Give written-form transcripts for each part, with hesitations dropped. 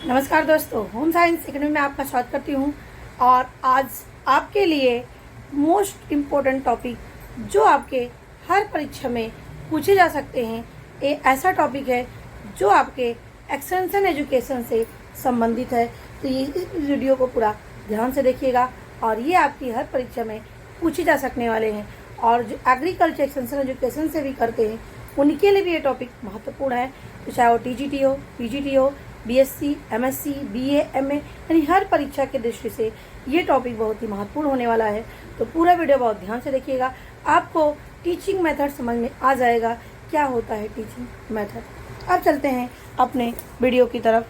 नमस्कार दोस्तों, home science academy में आपका स्वागत करती हूँ। और आज आपके लिए मोस्ट इम्पोर्टेंट टॉपिक जो आपके हर परीक्षा में पूछे जा सकते हैं, ये ऐसा टॉपिक है जो आपके एक्सटेंशन एजुकेशन से संबंधित है। तो ये इस वीडियो को पूरा ध्यान से देखिएगा और ये आपकी हर परीक्षा में पूछे जा सकने वाले हैं। और जो एग्रीकल्चर एक्सटेंशन एजुकेशन से भी करते हैं उनके लिए भी ये टॉपिक महत्वपूर्ण है। तो चाहे वो टीजीटी हो, पीजीटी हो, बीएससी, एमएससी, बीए, एमए, यानी हर परीक्षा की दृष्टि से ये टॉपिक बहुत ही महत्वपूर्ण होने वाला है। तो पूरा वीडियो बहुत ध्यान से देखिएगा, आपको टीचिंग मेथड समझ में आ जाएगा क्या होता है टीचिंग मेथड। अब चलते हैं अपने वीडियो की तरफ।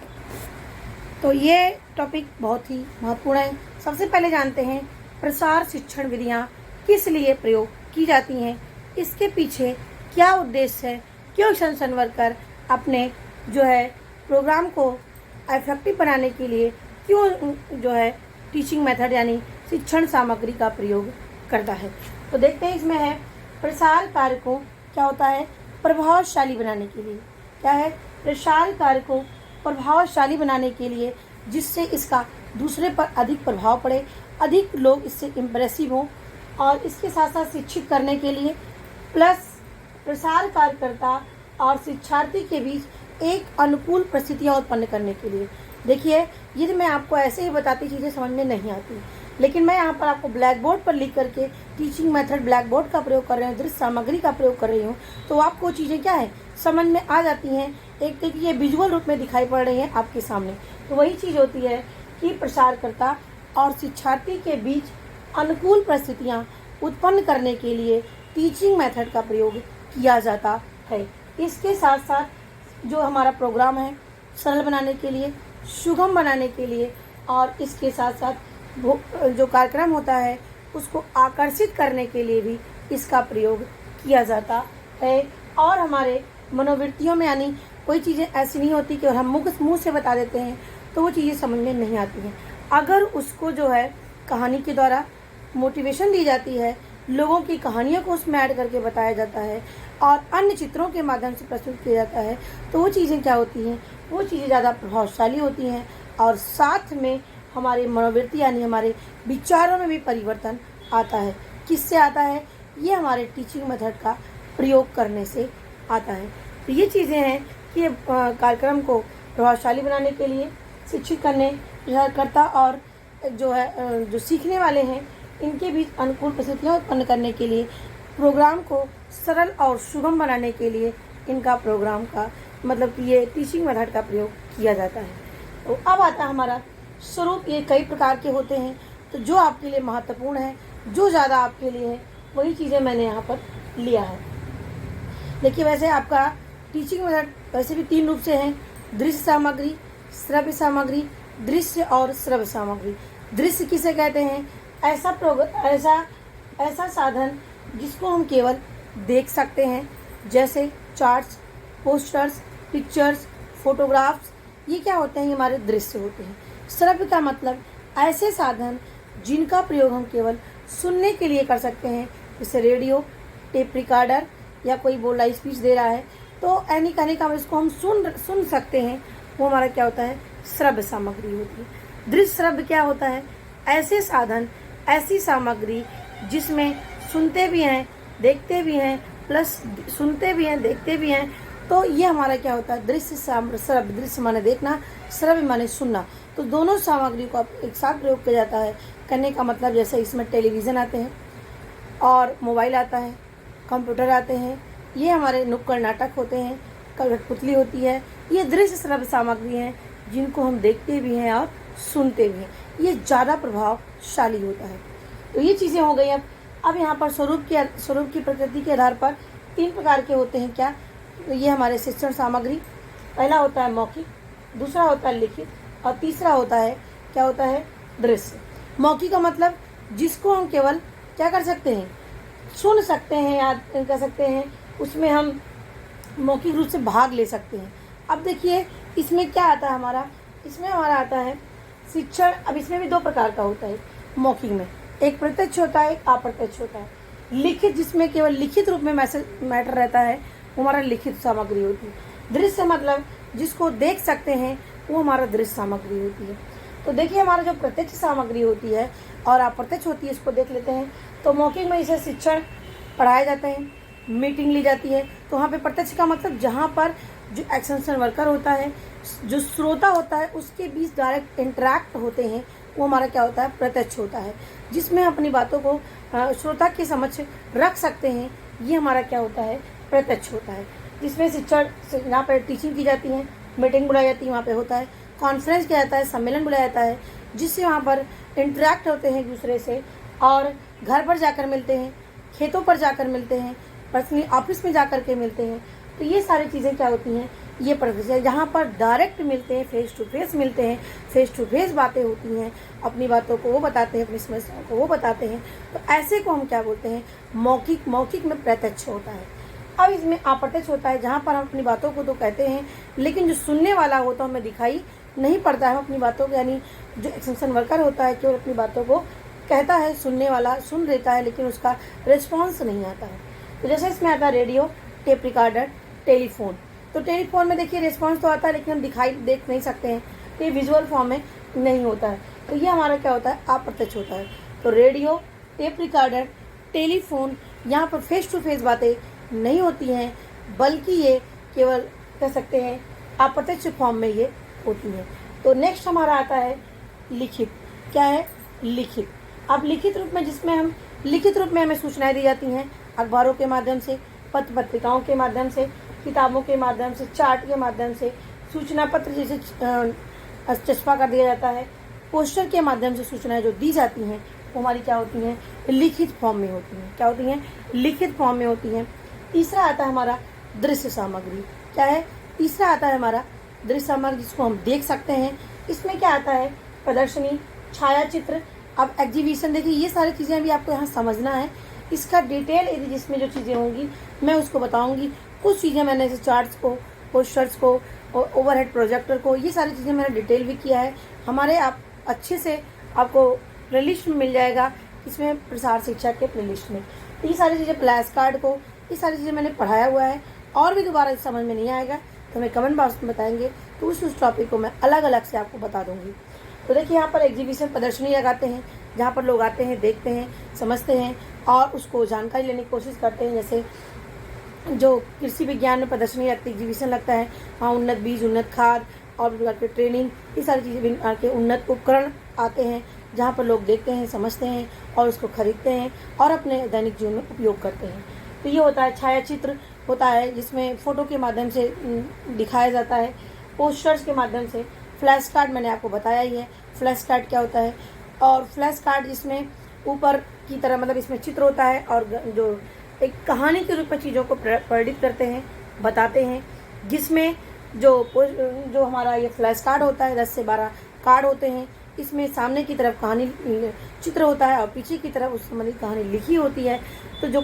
तो ये टॉपिक बहुत ही महत्वपूर्ण है। सबसे पहले जानते हैं प्रसार शिक्षण विधियाँ किस लिए प्रयोग की जाती हैं, इसके पीछे क्या उद्देश्य है, क्यों एक्सटेंशन वर्कर अपने जो है प्रोग्राम को इफेक्टिव बनाने के लिए क्यों जो है टीचिंग मेथड यानी शिक्षण सामग्री का प्रयोग करता है। तो देखते हैं इसमें है प्रसार कार्य को क्या होता है प्रभावशाली बनाने के लिए। क्या है प्रसार कार्य को प्रभावशाली बनाने के लिए, जिससे इसका दूसरे पर अधिक प्रभाव पड़े, अधिक लोग इससे इम्प्रेसिव हों, और इसके साथ साथ शिक्षित करने के लिए, प्लस प्रसार कार्यकर्ता और शिक्षार्थी के बीच एक अनुकूल परिस्थितियाँ उत्पन्न करने के लिए। देखिए, यदि मैं आपको ऐसे ही बताती चीज़ें समझ में नहीं आती, लेकिन मैं यहाँ पर आपको ब्लैक बोर्ड पर लिख करके टीचिंग मेथड ब्लैक बोर्ड का प्रयोग कर रही हूँ, दृश्य सामग्री का प्रयोग कर रही हूँ, तो आपको चीज़ें क्या है समझ में आ जाती हैं। एक देखिए ये विजुअल रूप में दिखाई पड़ रही हैं आपके सामने। तो वही चीज़ होती है कि प्रसारकर्ता और शिक्षार्थी के बीच अनुकूल परिस्थितियाँ उत्पन्न करने के लिए टीचिंग मेथड का प्रयोग किया जाता है। इसके साथ साथ जो हमारा प्रोग्राम है सरल बनाने के लिए, सुगम बनाने के लिए, और इसके साथ साथ जो कार्यक्रम होता है उसको आकर्षित करने के लिए भी इसका प्रयोग किया जाता है। और हमारे मनोवृत्तियों में यानी कोई चीज़ें ऐसी नहीं होती कि हम मुँह से बता देते हैं तो वो चीज़ें समझ में नहीं आती हैं। अगर उसको जो है कहानी के द्वारा मोटिवेशन दी जाती है, लोगों की कहानियों को उसमें ऐड करके बताया जाता है और अन्य चित्रों के माध्यम से प्रस्तुत किया जाता है, तो वो चीज़ें क्या होती हैं, वो चीज़ें ज़्यादा प्रभावशाली होती हैं। और साथ में हमारे मनोवृत्ति यानी हमारे विचारों में भी परिवर्तन आता है। किससे आता है? ये हमारे टीचिंग मेथड का प्रयोग करने से आता है। तो ये चीज़ें हैं कि कार्यक्रम को प्रभावशाली बनाने के लिए शिक्षित करने करता और जो सीखने वाले हैं इनके बीच अनुकूल परिस्थितियाँ उत्पन्न करने के लिए, प्रोग्राम को सरल और सुगम बनाने के लिए इनका प्रोग्राम का मतलब कि ये टीचिंग मेथड का प्रयोग किया जाता है। तो अब आता है हमारा स्वरूप। ये कई प्रकार के होते हैं, तो जो आपके लिए महत्वपूर्ण है, जो ज़्यादा आपके लिए है, वही चीज़ें मैंने यहाँ पर लिया है। देखिए, वैसे आपका टीचिंग मेथड वैसे भी 3 रूप से हैं: दृश्य सामग्री, श्रव्य सामग्री, दृश्य और श्रव्य सामग्री। दृश्य किसे कहते हैं? ऐसा साधन जिसको हम केवल देख सकते हैं, जैसे चार्ट्स, पोस्टर्स, पिक्चर्स, फोटोग्राफ्स, ये क्या होते हैं? ये हमारे दृश्य होते हैं। श्रव्य का मतलब ऐसे साधन जिनका प्रयोग हम केवल सुनने के लिए कर सकते हैं, जैसे रेडियो, टेप रिकॉर्डर, या कोई बोल रहा स्पीच दे रहा है तो एनी कहने का इसको हम सुन सकते हैं, वो हमारा क्या होता है? श्रव्य सामग्री होती है। दृश्य श्रव्य क्या होता है? ऐसे साधन, ऐसी सामग्री जिसमें सुनते भी हैं, देखते भी हैं, प्लस सुनते भी हैं, देखते भी हैं, तो ये हमारा क्या होता है? दृश्य श्रव्य। दृश्य माने देखना, श्रव्य माने सुनना। तो दोनों सामग्री को एक साथ प्रयोग किया जाता है। करने का मतलब जैसे इसमें टेलीविज़न आते हैं और मोबाइल आता है, कंप्यूटर आते हैं, ये हमारे नुक्कड़ नाटक होते हैं, कठपुतली होती है, ये दृश्य श्रव्य सामग्री हैं जिनको हम देखते भी हैं और सुनते भी हैं। ये ज़्यादा प्रभावशाली होता है। तो ये चीज़ें हो गई। अब यहाँ पर स्वरूप की प्रकृति के आधार पर 3 प्रकार के होते हैं। क्या? तो ये हमारे शिक्षण सामग्री, पहला होता है मौखिक, दूसरा होता है लिखित, और तीसरा होता है क्या होता है? दृश्य। मौखिक का मतलब जिसको हम केवल क्या कर सकते हैं? सुन सकते हैं, याद कर सकते हैं, उसमें हम मौखिक रूप से भाग ले सकते हैं। अब देखिए इसमें क्या आता है हमारा? इसमें हमारा आता है शिक्षण। अब इसमें भी 2 प्रकार का होता है मौखिक में, एक प्रत्यक्ष होता है, एक अप्रत्यक्ष होता है। लिखित, जिसमें केवल लिखित रूप में मैटर रहता है, वो हमारा लिखित सामग्री होती है। दृश्य मतलब जिसको देख सकते हैं, वो हमारा दृश्य सामग्री होती है। तो देखिए हमारा जो प्रत्यक्ष सामग्री होती है और अप्रत्यक्ष होती है, इसको देख लेते हैं। तो मौखिक में इसे शिक्षण पढ़ाए जाते हैं, मीटिंग ली जाती है। तो वहाँ पे प्रत्यक्ष का मतलब जहाँ पर जो एक्सटेंशन वर्कर होता है, जो श्रोता होता है, उसके बीच डायरेक्ट इंटरेक्ट होते हैं, वो हमारा क्या होता है, प्रत्यक्ष होता है, जिसमें अपनी बातों को श्रोता के समक्ष रख सकते हैं। ये हमारा क्या होता है, प्रत्यक्ष होता है। जिसमें शिक्षण यहाँ पर टीचिंग की जाती है, मीटिंग बुलाई जाती है, वहाँ पे होता है कॉन्फ्रेंस किया जाता है, सम्मेलन बुलाया जाता है, जिससे वहाँ पर इंटरेक्ट होते हैं एक दूसरे से, और घर पर जाकर मिलते हैं, खेतों पर जाकर मिलते हैं, पर्सनली ऑफिस में जाकर के मिलते हैं। तो ये सारी चीज़ें क्या होती हैं, ये प्रत्यक्ष है, जहाँ पर डायरेक्ट मिलते हैं, फेस टू फेस मिलते हैं, फेस टू फेस बातें होती हैं, अपनी बातों को वो बताते हैं, अपनी समस्याओं को वो बताते हैं। तो ऐसे को हम क्या बोलते हैं, मौखिक। मौखिक में प्रत्यक्ष होता है। अब इसमें अप्रत्यक्ष होता है, जहाँ पर हम अपनी बातों को तो कहते हैं, लेकिन जो सुनने वाला होता है हमें दिखाई नहीं पड़ता है अपनी बातों को, यानी जो एक्सटेंशन वर्कर होता है केवल अपनी बातों को कहता है, सुनने वाला सुन लेता है, लेकिन उसका रिस्पॉन्स नहीं आता है। तो जैसे इसमें आता है रेडियो, टेप रिकॉर्डर, टेलीफोन। तो टेलीफोन में देखिए रिस्पॉन्स तो आता है, लेकिन हम देख नहीं सकते हैं, तो ये विजुअल फॉर्म में नहीं होता है। तो ये हमारा क्या होता है, अप्रत्यक्ष होता है। तो रेडियो, टेप रिकॉर्डर, टेलीफोन, यहाँ पर फेस टू फेस बातें नहीं होती हैं, बल्कि ये केवल कह सकते हैं अप्रत्यक्ष फॉर्म में ये होती हैं। तो नेक्स्ट हमारा आता है लिखित। क्या है, लिखित। अब लिखित रूप में, जिसमें हम लिखित रूप में हमें सूचनाएं दी जाती हैं अखबारों के माध्यम से, पत्र पत्रिकाओं के माध्यम से, किताबों के माध्यम से, चार्ट के माध्यम से, सूचना पत्र जैसे चस्पा कर दिया जाता है, पोस्टर के माध्यम से सूचनाएं जो दी जाती हैं वो हमारी क्या होती हैं, लिखित फॉर्म में होती हैं। क्या होती हैं, लिखित फॉर्म में होती हैं। तीसरा आता है हमारा दृश्य सामग्री। क्या है, तीसरा आता है हमारा दृश्य सामग्री, जिसको हम देख सकते हैं। इसमें क्या आता है, प्रदर्शनी, छायाचित्र। अब एग्जीबिशन, देखिए ये सारी चीज़ें भी आपको यहाँ समझना है। इसका डिटेल यदि जिसमें जो चीज़ें होंगी मैं उसको बताऊंगी। कुछ चीज़ें मैंने जैसे चार्ट्स को, पोस्टर्स को, ओवरहेड प्रोजेक्टर को, ये सारी चीज़ें मैंने डिटेल भी किया है। हमारे आप अच्छे से आपको प्लेलिस्ट में मिल जाएगा, इसमें प्रसार शिक्षा के प्लेलिस्ट में। तो ये सारी चीज़ें, फ्लैश कार्ड को, ये सारी चीज़ें मैंने पढ़ाया हुआ है। और भी दोबारा समझ में नहीं आएगा तो हमें कमेंट बॉक्स में बताएंगे, तो उस टॉपिक को मैं अलग अलग से आपको बता दूंगी। तो देखिए यहाँ पर एग्जीबिशन, प्रदर्शनी लगाते हैं, जहाँ पर लोग आते हैं, देखते हैं, समझते हैं और उसको जानकारी लेने की कोशिश करते हैं। जैसे जो कृषि विज्ञान में प्रदर्शनी लगती है, एग्जीबिशन लगता है, वहाँ उन्नत बीज, उन्नत खाद और प्रकार के ट्रेनिंग, ये सारी चीज़ें के उन्नत उपकरण आते हैं, जहाँ पर लोग देखते हैं, समझते हैं और उसको खरीदते हैं और अपने दैनिक जीवन में उपयोग करते हैं। तो ये होता है छायाचित्र होता है, जिसमें फ़ोटो के माध्यम से दिखाया जाता है, पोस्टर्स के माध्यम से। फ्लैश कार्ड मैंने आपको बताया ही है, फ्लैश कार्ड क्या होता है। और फ्लैश कार्ड जिसमें ऊपर की तरह मतलब इसमें चित्र होता है और जो एक कहानी के रूप में चीज़ों को प्रेडिक्ट करते हैं, बताते हैं, जिसमें जो हमारा ये फ्लैश कार्ड होता है 10 से 12 कार्ड होते हैं। इसमें सामने की तरफ कहानी चित्र होता है और पीछे की तरफ उस संबंधित कहानी लिखी होती है। तो जो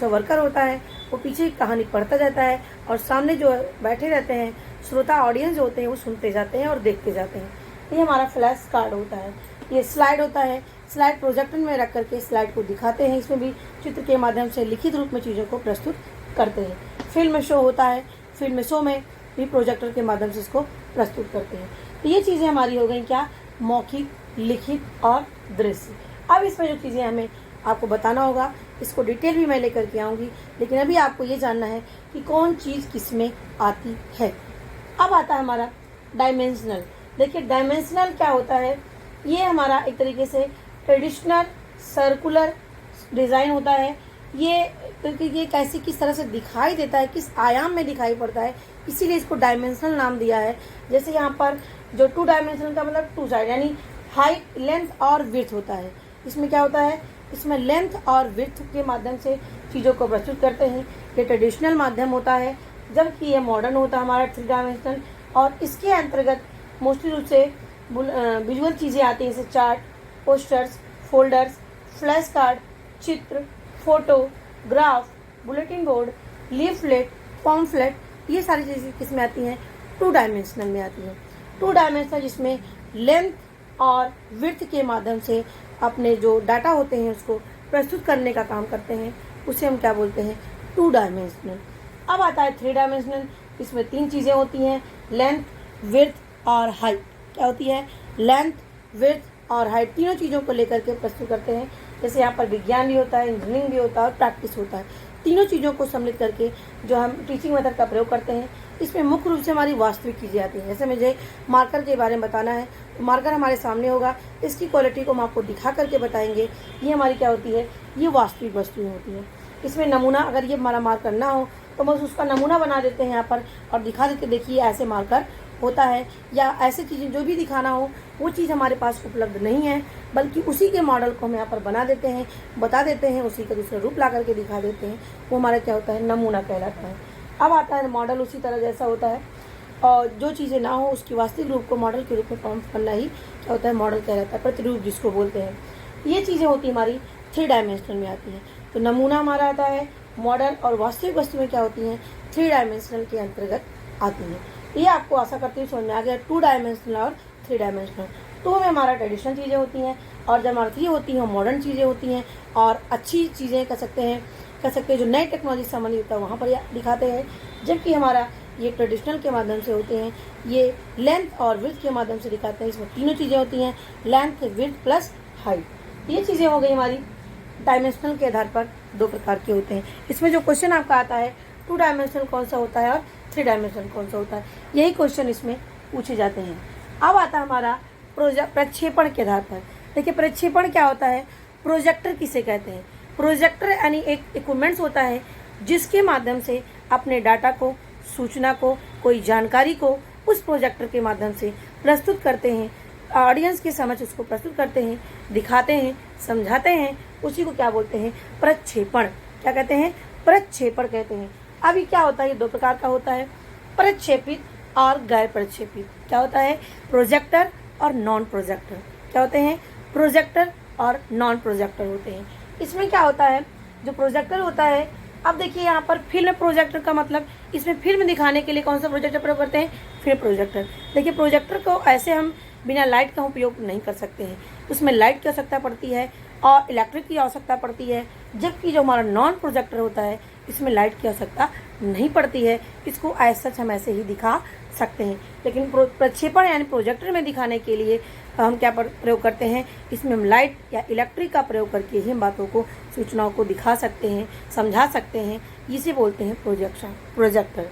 वर्कर होता है वो पीछे की कहानी पढ़ता जाता है और सामने जो बैठे रहते हैं श्रोता, ऑडियंस जो होते हैं, वो सुनते जाते हैं और देखते जाते हैं। ये हमारा फ्लैश कार्ड होता है। ये स्लाइड होता है, स्लाइड प्रोजेक्टर में रख करके स्लाइड को दिखाते हैं, इसमें भी चित्र के माध्यम से लिखित रूप में चीज़ों को प्रस्तुत करते हैं। फिल्म शो होता है, फिल्म शो में भी प्रोजेक्टर के माध्यम से इसको प्रस्तुत करते हैं। तो ये चीज़ें हमारी हो गई क्या, मौखिक, लिखित और दृश्य। अब इसमें जो चीज़ें हमें आपको बताना होगा, इसको डिटेल भी मैं लेकर के आऊँगी, लेकिन अभी आपको ये जानना है कि कौन चीज़ किस में आती है। अब आता है हमारा डायमेंशनल। देखिए डायमेंशनल क्या होता है, ये हमारा एक तरीके से ट्रेडिशनल सर्कुलर डिज़ाइन होता है। ये कैसे किस तरह से दिखाई देता है, किस आयाम में दिखाई पड़ता है, इसीलिए इसको डायमेंशनल नाम दिया है। जैसे यहाँ पर जो 2 डायमेंशनल का मतलब 2 साइड, यानी हाइट, लेंथ और विड्थ होता है। इसमें क्या होता है, इसमें लेंथ और विड्थ के माध्यम से चीज़ों को प्रस्तुत करते हैं। ये ट्रेडिशनल माध्यम होता है, जबकि ये मॉडर्न होता है हमारा 3 डायमेंशनल। और इसके अंतर्गत मोस्टली रूप से विजुअल चीज़ें आती हैं, जैसे chart, posters, folders, flash card, चित्र, photo, graph, bulletin board, leaflet, pamphlet, ये सारी चीज़ें किस में आती हैं, 2 डायमेंशनल में आती हैं। 2 डायमेंशनल जिसमें लेंथ और विड्थ के माध्यम से अपने जो डाटा होते हैं उसको प्रस्तुत करने का काम करते हैं, उसे हम क्या बोलते हैं, 2 डायमेंशनल। अब आता है 3 डायमेंशनल। इसमें 3 चीज़ें होती हैं, लेंथ, विड्थ और हाइट क्या होती है, लेंथ, विड्थ और हाइट, तीनों चीज़ों को लेकर के प्रस्तुत करते हैं। जैसे यहाँ पर विज्ञान भी होता है, इंजीनियरिंग भी होता है और प्रैक्टिस होता है। तीनों चीज़ों को सम्मिलित करके जो हम टीचिंग मेथड का प्रयोग करते हैं, इसमें मुख्य रूप से हमारी वास्तविक चीज़ें आती हैं। जैसे मुझे मार्कर के बारे में बताना है तो मार्कर हमारे सामने होगा, इसकी क्वालिटी को हम आपको दिखा करके बताएंगे। ये हमारी क्या होती है, ये वास्तविक वस्तुएं होती हैं। इसमें नमूना, अगर ये हमारा मार्कर ना हो तो बस उसका नमूना बना देते हैं यहाँ पर और दिखा देते, देखिए ऐसे मार्कर होता है, या ऐसे चीज़ें जो भी दिखाना हो वो चीज़ हमारे पास उपलब्ध नहीं है, बल्कि उसी के मॉडल को हम यहाँ पर बना देते हैं, बता देते हैं, उसी का दूसरा रूप ला करके दिखा देते हैं। वो हमारा क्या होता है, नमूना कहलाता है। अब आता है मॉडल, उसी तरह जैसा होता है, और जो चीज़ें ना हो उसकी वास्तविक रूप को मॉडल के रूप में फॉर्म करना ही क्या होता है, मॉडल कहलाता है, प्रतिरूप जिसको बोलते हैं। ये चीज़ें होती हमारी 3 डायमेंशनल में आती हैं। तो नमूना हमारा आता है, मॉडल और वास्तविक वस्तुएं क्या होती हैं, 3 डायमेंशनल के अंतर्गत आती हैं। ये आपको आशा करती हूँ समझ में आ गया, 2 डायमेंशनल और 3 डायमेंशनल। 2 में हमारा ट्रेडिशनल चीज़ें होती हैं और जब हमारी 3 होती हैं मॉडर्न चीज़ें होती हैं और अच्छी चीज़ें कह सकते हैं जो नई टेक्नोलॉजी संबंधित होता है वहाँ पर दिखाते हैं। जबकि हमारा ये ट्रेडिशनल के माध्यम से होते हैं, ये लेंथ और विड्थ के माध्यम से दिखाते हैं। इसमें तीनों चीज़ें होती हैं, लेंथ, विड्थ प्लस हाइट। ये चीज़ें हो गई हमारी डायमेंशनल के आधार पर 2 प्रकार के होते हैं। इसमें जो क्वेश्चन आपका आता है 2 डायमेंशनल कौन सा होता है और 3 डायमेंशनल कौन सा होता है, यही क्वेश्चन इसमें पूछे जाते हैं। अब आता है हमारा प्रक्षेपण के आधार पर। देखिए प्रक्षेपण क्या होता है, प्रोजेक्टर किसे कहते हैं। प्रोजेक्टर यानी एक इक्विपमेंट्स होता है जिसके माध्यम से अपने डाटा को, सूचना को, कोई जानकारी को उस प्रोजेक्टर के माध्यम से प्रस्तुत करते हैं, ऑडियंस के समक्ष उसको प्रस्तुत करते हैं, दिखाते हैं, समझाते हैं। उसी को क्या बोलते हैं, प्रक्षेपण। क्या कहते हैं, प्रक्षेपण कहते हैं। अभी क्या होता है, ये 2 प्रकार का होता है, प्रक्षेपित और गैर प्रक्षेपित। क्या होता है, प्रोजेक्टर और नॉन प्रोजेक्टर। क्या होते हैं, प्रोजेक्टर और नॉन प्रोजेक्टर होते हैं। इसमें क्या होता है, जो प्रोजेक्टर होता है, अब देखिए यहाँ पर फिल्म प्रोजेक्टर का मतलब, इसमें फिल्म दिखाने के लिए कौन सा प्रोजेक्टर प्रयोग करते हैं, फिल्म प्रोजेक्टर। देखिए प्रोजेक्टर को ऐसे हम बिना लाइट का उपयोग नहीं कर सकते हैं, उसमें लाइट की आवश्यकता पड़ती है और इलेक्ट्रिक की आवश्यकता पड़ती है। जबकि जो हमारा नॉन प्रोजेक्टर होता है इसमें लाइट की आवश्यकता नहीं पड़ती है, इसको ऐसा हम ऐसे ही दिखा सकते हैं। लेकिन प्रक्षेपण यानी प्रोजेक्टर में दिखाने के लिए हम क्या प्रयोग करते हैं, इसमें हम लाइट या इलेक्ट्रिक का प्रयोग करके ही हम बातों को, सूचनाओं को दिखा सकते हैं, समझा सकते हैं। इसे बोलते हैं प्रोजेक्टर।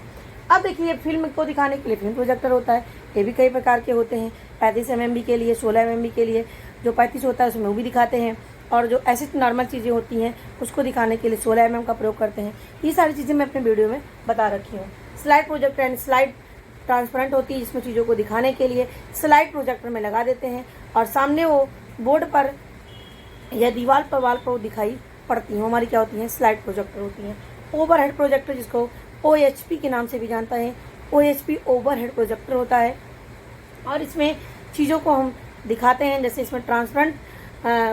अब देखिए फिल्म को दिखाने के लिए फिल्म प्रोजेक्टर होता है, ये भी कई प्रकार के होते हैं। 35 mm के लिए, 16 mm के लिए, जो 35 होता है उसमें वो भी दिखाते हैं, और जो ऐसी नॉर्मल चीज़ें होती हैं उसको दिखाने के लिए 16 mm का प्रयोग करते हैं। ये सारी चीज़ें मैं अपने वीडियो में बता रखी हूँ। Slide projector and slide transparent होती है, जिसमें चीज़ों को दिखाने के लिए स्लाइड प्रोजेक्टर में लगा देते हैं और सामने वो बोर्ड पर या दीवार पर, वाल पर दिखाई पड़ती हैं, हमारी क्या होती हैं, स्लाइड प्रोजेक्टर होती हैं। ओवरहेड प्रोजेक्टर, जिसको OHP के नाम से भी जानता है, OHP ओवरहेड प्रोजेक्टर होता है और इसमें चीज़ों को हम दिखाते हैं। जैसे इसमें ट्रांसपेरेंट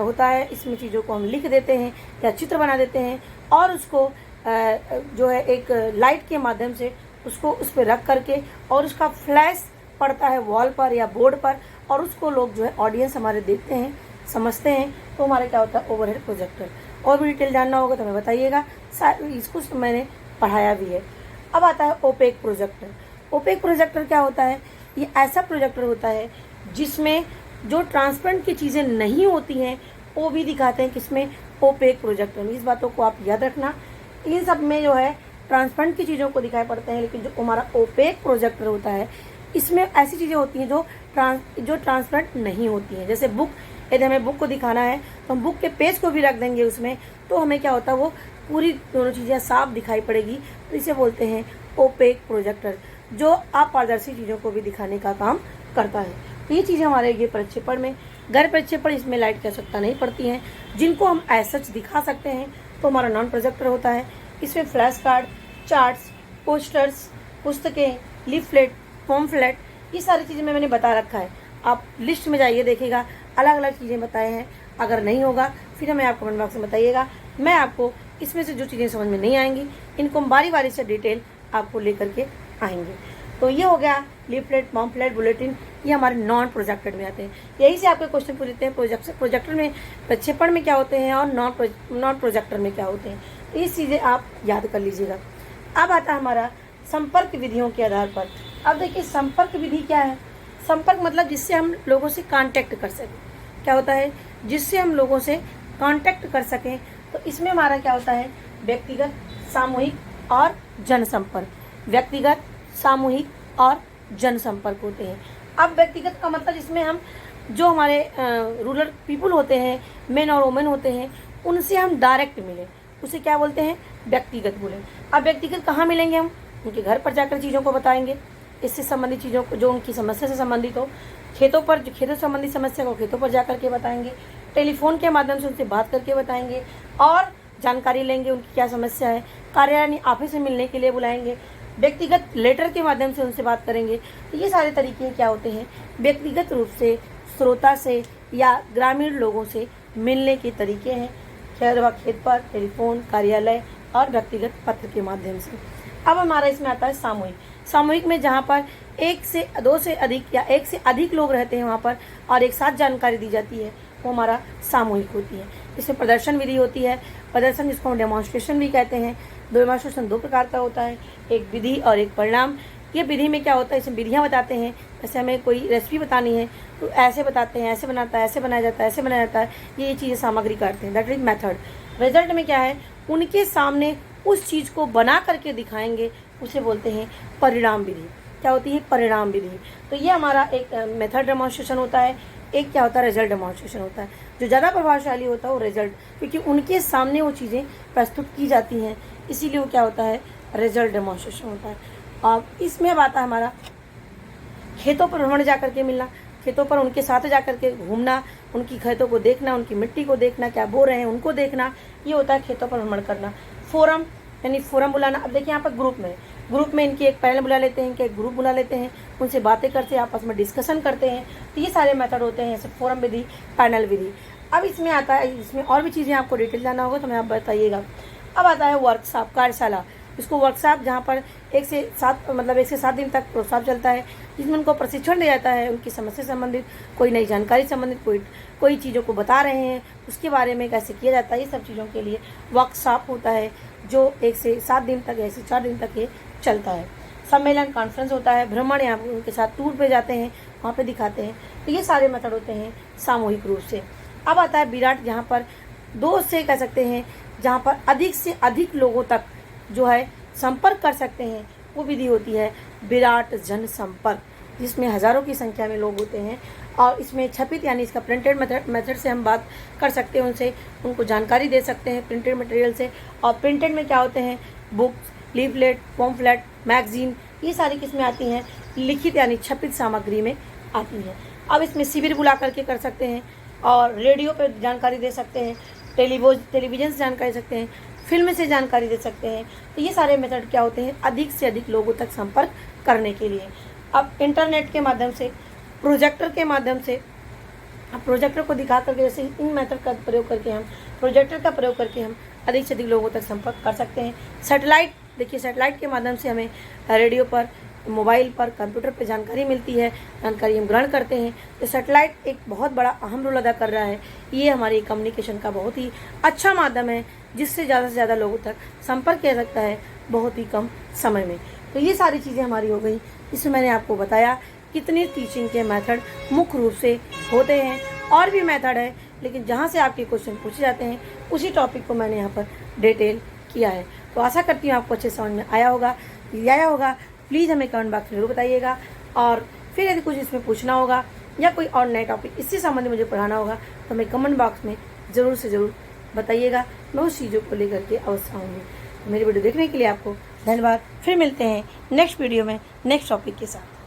होता है, इसमें चीज़ों को हम लिख देते हैं या चित्र बना देते हैं और उसको जो है एक लाइट के माध्यम से उसको उस पर रख करके और उसका फ्लैश पड़ता है वॉल पर या बोर्ड पर, और उसको लोग जो है ऑडियंस हमारे देखते हैं, समझते हैं। तो हमारा क्या होता है, ओवरहेड प्रोजेक्टर। और भी डिटेल जानना होगा तो हमें बताइएगा, इसको मैंने पढ़ाया भी है। अब आता है ओपेक प्रोजेक्टर। ओपेक प्रोजेक्टर क्या होता है, ये ऐसा प्रोजेक्टर होता है जिसमें जो ट्रांसपेरेंट की चीज़ें नहीं होती हैं वो भी दिखाते हैं, किसमें, ओपेक प्रोजेक्टर में। इस बातों को आप याद रखना, इन सब में जो है ट्रांसपेरेंट की चीज़ों को दिखाई पड़ते हैं, लेकिन जो हमारा ओपेक प्रोजेक्टर होता है इसमें ऐसी चीज़ें होती हैं जो ट्रांसपेरेंट नहीं होती हैं। जैसे बुक, यदि हमें बुक को दिखाना है तो हम बुक के पेज को भी रख देंगे उसमें, तो हमें क्या होता है, वो पूरी दोनों चीज़ें साफ दिखाई पड़ेगी। तो इसे बोलते हैं ओपेक प्रोजेक्टर, जो अपारदर्शी चीज़ों को भी दिखाने का काम करता है। तो ये चीज़ें हमारे ये प्रक्षेपण में, गैर प्रक्षेपण, इसमें लाइट की आवश्यकता नहीं पड़ती हैं, जिनको हम ऐसा दिखा सकते हैं तो हमारा नॉन प्रोजेक्टर होता है। इसमें फ्लैश कार्ड, चार्ट्स, पोस्टर्स, पुस्तकें, लीफलेट, पॉम्फलेट, ये सारी चीज़ें मैंने बता रखा है। आप लिस्ट में जाइए, देखिएगा अलग अलग चीज़ें बताए हैं। अगर नहीं होगा फिर हमें आप कमेंट बॉक्स में बताइएगा, मैं आपको इसमें से जो चीज़ें समझ में नहीं आएंगी इनको हम बारी बारी से डिटेल आपको लेकर के आएंगे। तो ये हो गया लीफलेट, पॉम्फलेट, बुलेटिन, ये हमारे नॉन प्रोजेक्टेड में आते हैं। यही से आपके क्वेश्चन पूछते हैं, प्रोजेक्टर में, प्रक्षेपण में क्या होते हैं और नॉन प्रोजेक्टर में क्या होते हैं। तो ये चीज़ें आप याद कर लीजिएगा। अब आता है हमारा संपर्क विधियों के आधार पर। अब देखिए संपर्क विधि क्या है। संपर्क मतलब जिससे हम लोगों से कांटेक्ट कर सकें। क्या होता है? जिससे हम लोगों से कांटेक्ट कर सकें। तो इसमें हमारा क्या होता है? व्यक्तिगत, सामूहिक और जनसंपर्क। व्यक्तिगत, सामूहिक और जनसंपर्क होते हैं। अब व्यक्तिगत का मतलब जिसमें हम जो हमारे रूरल पीपुल होते हैं, मेन और वुमेन होते हैं, उनसे हम डायरेक्ट मिलें, उसे क्या बोलते हैं? व्यक्तिगत बोलें। अब व्यक्तिगत कहाँ मिलेंगे हम? उनके घर पर जाकर चीज़ों को बताएंगे, इससे संबंधित चीज़ों को, जो उनकी समस्या से संबंधित हो। खेतों पर, जो खेतों से संबंधित समस्या को खेतों पर जा करके बताएंगे। टेलीफोन के माध्यम से उनसे बात करके बताएंगे और जानकारी लेंगे उनकी क्या समस्या है। कार्यालय ऑफिस में मिलने के लिए बुलाएंगे। व्यक्तिगत लेटर के माध्यम से उनसे बात करेंगे। तो ये सारे तरीके क्या होते हैं? व्यक्तिगत रूप से श्रोता से या ग्रामीण लोगों से मिलने के तरीके हैं। खेत पर, टेलीफोन, कार्यालय और व्यक्तिगत पत्र के माध्यम से। अब हमारा इसमें आता है सामूहिक। सामूहिक में जहाँ पर एक से दो से अधिक या एक से अधिक लोग रहते हैं वहाँ पर और एक साथ जानकारी दी जाती है, वो हमारा सामूहिक होती है। इसमें प्रदर्शन विधि होती है। प्रदर्शन जिसको हम डेमोन्स्ट्रेशन भी कहते हैं। डेमोन्स्ट्रेशन 2 प्रकार का होता है, एक विधि और एक परिणाम। ये विधि में क्या होता है? इसमें विधियाँ बताते हैं। जैसे हमें कोई रेसिपी बतानी है तो ऐसे बताते हैं, ऐसे बनाता है, ऐसे बनाया जाता है, ऐसे बनाया जाता है। ये चीज़ें सामग्री करते हैं, दैट इज मेथड। रिजल्ट में क्या है? उनके सामने उस चीज़ को बना करके दिखाएंगे, उसे बोलते हैं परिणाम विधि। क्या होती है? परिणाम विधि। तो ये हमारा एक मेथड डेमोन्स्ट्रेशन होता है। एक क्या होता है? रिजल्ट डेमोन्स्ट्रेशन होता है। जो ज़्यादा प्रभावशाली होता है वो रिजल्ट, क्योंकि उनके सामने वो चीज़ें प्रस्तुत की जाती हैं, इसीलिए वो क्या होता है? रिजल्ट डेमोन्स्ट्रेशन होता है। और इसमें अब आता है हमारा खेतों पर भ्रमण जा करके मिलना। खेतों पर उनके साथ जा करके घूमना, उनकी खेतों को देखना, उनकी मिट्टी को देखना, क्या बो रहे हैं उनको देखना, ये होता है खेतों पर भ्रमण करना। फोरम यानी फोरम बुलाना। अब देखिए यहाँ पर ग्रुप में इनकी एक पैनल बुला लेते हैं, इनके एक ग्रुप बुला लेते हैं, उनसे बातें करते हैं, आपस में डिस्कशन करते हैं। तो ये सारे मेथड होते हैं, जैसे फोरम विधि, पैनल विधि। अब इसमें आता है, इसमें और भी चीज़ें आपको डिटेल जाना होगा तो मैं आप बताइएगा। अब आता है वर्कशॉप, कार्यशाला। इसको वर्कशॉप जहाँ पर 1 से 7 दिन तक वर्कशॉप चलता है, जिसमें उनको प्रशिक्षण दिया जाता है, उनकी समस्या से संबंधित, कोई नई जानकारी संबंधित, कोई चीज़ों को बता रहे हैं उसके बारे में कैसे किया जाता है, ये सब चीज़ों के लिए वर्कशॉप होता है, जो 1 से 7 दिन तक, 1 से 4 दिन तक ये चलता है। सम्मेलन, कॉन्फ्रेंस होता है, भ्रमण, यहाँ उनके साथ टूर पे जाते हैं, वहाँ पे दिखाते हैं। तो ये सारे मेथड होते हैं सामूहिक रूप से। अब आता है विराट, जहाँ पर 2 से कह सकते हैं, जहाँ पर अधिक से अधिक लोगों तक जो है संपर्क कर सकते हैं, वो विधि होती है विराट जनसंपर्क, जिसमें हज़ारों की संख्या में लोग होते हैं। और इसमें छपित यानी इसका प्रिंटेड मेथड से हम बात कर सकते हैं उनसे, उनको जानकारी दे सकते हैं प्रिंटेड मटेरियल से। और प्रिंटेड में क्या होते हैं? बुक्स, लीफलेट, पॉम्फलेट, मैगजीन, ये सारी किस्में आती हैं। लिखित यानी छपित सामग्री में आती हैं। अब इसमें शिविर बुला करके कर सकते हैं और रेडियो पर जानकारी दे सकते हैं, टेलीविज़न से जानकारी दे सकते हैं, फिल्म से जानकारी दे सकते हैं। तो ये सारे मेथड क्या होते हैं? अधिक से अधिक लोगों तक संपर्क करने के लिए। अब इंटरनेट के माध्यम से, प्रोजेक्टर के माध्यम से, अब प्रोजेक्टर को दिखा करके, जैसे इन मेथड का प्रयोग करके हम, प्रोजेक्टर का प्रयोग करके हम अधिक से अधिक लोगों तक संपर्क कर सकते हैं। सैटेलाइट, देखिए सैटेलाइट के माध्यम से हमें रेडियो पर, मोबाइल पर, कंप्यूटर पर जानकारी मिलती है, जानकारी हम ग्रहण करते हैं। तो सैटेलाइट एक बहुत बड़ा अहम रोल अदा कर रहा है। ये हमारी कम्युनिकेशन का बहुत ही अच्छा माध्यम है, जिससे ज़्यादा से ज़्यादा लोगों तक संपर्क किया सकता है बहुत ही कम समय में। तो ये सारी चीज़ें हमारी हो गई। इसमें मैंने आपको बताया कितने टीचिंग के मेथड मुख्य रूप से होते हैं। और भी मेथड है, लेकिन जहाँ से आपके क्वेश्चन पूछे जाते हैं उसी टॉपिक को मैंने यहाँ पर डिटेल किया है। तो आशा करती हूँ आपको अच्छे समझ में आया होगा। प्लीज़ हमें कमेंट बॉक्स में जरूर बताइएगा। और फिर यदि कुछ इसमें पूछना होगा या कोई और नया टॉपिक इससे संबंधित मुझे पढ़ाना होगा तो हमें कमेंट बॉक्स में ज़रूर से ज़रूर बताइएगा। मैं उस चीज़ों को लेकर के अवश्य आऊँगी। तो मेरी वीडियो देखने के लिए आपको धन्यवाद। फिर मिलते हैं नेक्स्ट वीडियो में नेक्स्ट टॉपिक के साथ।